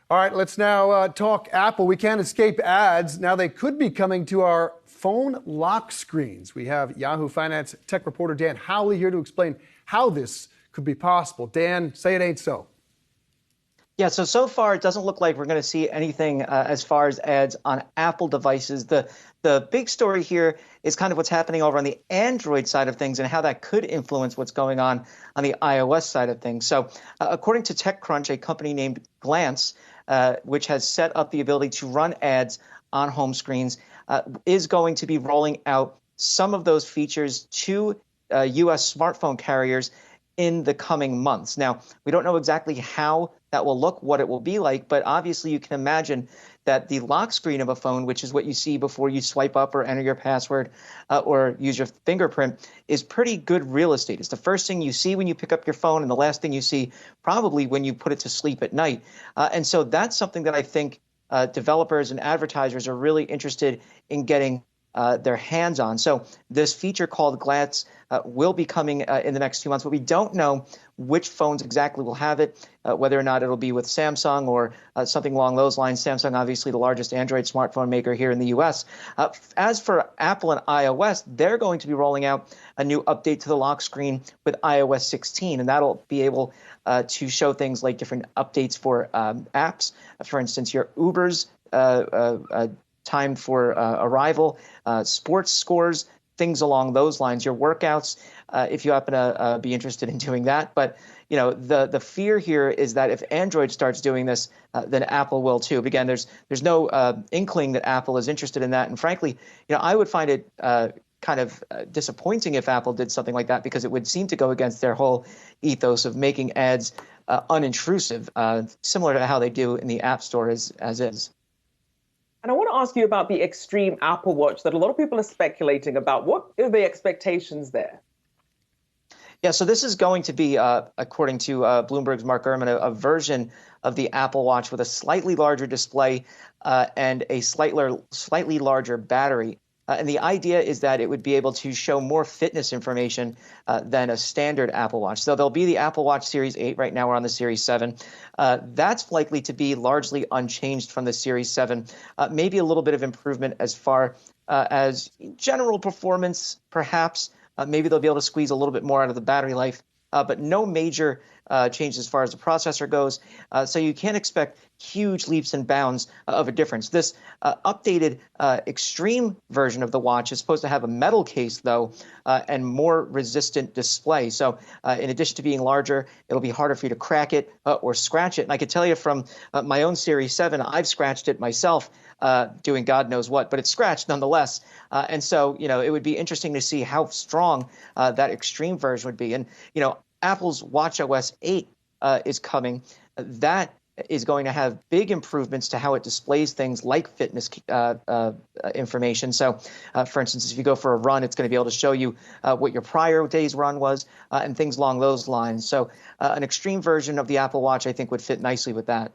All right, let's now talk Apple. We can't escape ads. Now they could be coming to our phone lock screens. We have Yahoo Finance tech reporter Dan Howley here to explain how this could be possible. Dan, say it ain't so. Yeah, so far it doesn't look like we're going to see anything as far as ads on Apple devices. The big story here is kind of what's happening over on the Android side of things and how that could influence what's going on the iOS side of things. So according to TechCrunch, a company named Glance, which has set up the ability to run ads on home screens, is going to be rolling out some of those features to U.S. smartphone carriers in the coming months. Now, we don't know exactly how that will look, what it will be like, but obviously you can imagine that the lock screen of a phone, which is what you see before you swipe up or enter your password or use your fingerprint, is pretty good real estate. It's the first thing you see when you pick up your phone and the last thing you see probably when you put it to sleep at night. And so that's something that I think developers and advertisers are really interested in getting their hands on. So this feature called Glance will be coming in the next few months, but we don't know which phones exactly will have it, whether or not it'll be with Samsung or something along those lines. Samsung, obviously the largest Android smartphone maker here in the U.S. As for Apple and iOS, they're going to be rolling out a new update to the lock screen with iOS 16, and that'll be able to show things like different updates for apps. For instance, your Uber's time for arrival, sports scores, things along those lines, your workouts, if you happen to be interested in doing that. But, you know, the fear here is that if Android starts doing this, then Apple will too. But again, there's no inkling that Apple is interested in that. And frankly, you know, I would find it kind of disappointing if Apple did something like that, because it would seem to go against their whole ethos of making ads unintrusive, similar to how they do in the App Store as is. And I want to ask you about the Extreme Apple Watch that a lot of people are speculating about. What are the expectations there? Yeah, so this is going to be, according to Bloomberg's Mark Gurman, a version of the Apple Watch with a slightly larger display and a slightly larger battery. And the idea is that it would be able to show more fitness information than a standard Apple Watch. So there'll be the Apple Watch Series 8. Right now we're on the Series 7. That's likely to be largely unchanged from the Series 7. Maybe a little bit of improvement as far as general performance, perhaps. Maybe they'll be able to squeeze a little bit more out of the battery life, but no major change as far as the processor goes. So you can't expect huge leaps and bounds of a difference. This updated extreme version of the watch is supposed to have a metal case, though, and more resistant display. So in addition to being larger, it'll be harder for you to crack it or scratch it. And I can tell you from my own Series 7, I've scratched it myself, doing God knows what, but it's scratched nonetheless. And so, you know, it would be interesting to see how strong that extreme version would be. And, you know, Apple's watchOS 8 is coming. That is going to have big improvements to how it displays things like fitness information. So, for instance, if you go for a run, it's going to be able to show you what your prior day's run was and things along those lines. So an extreme version of the Apple Watch, I think, would fit nicely with that.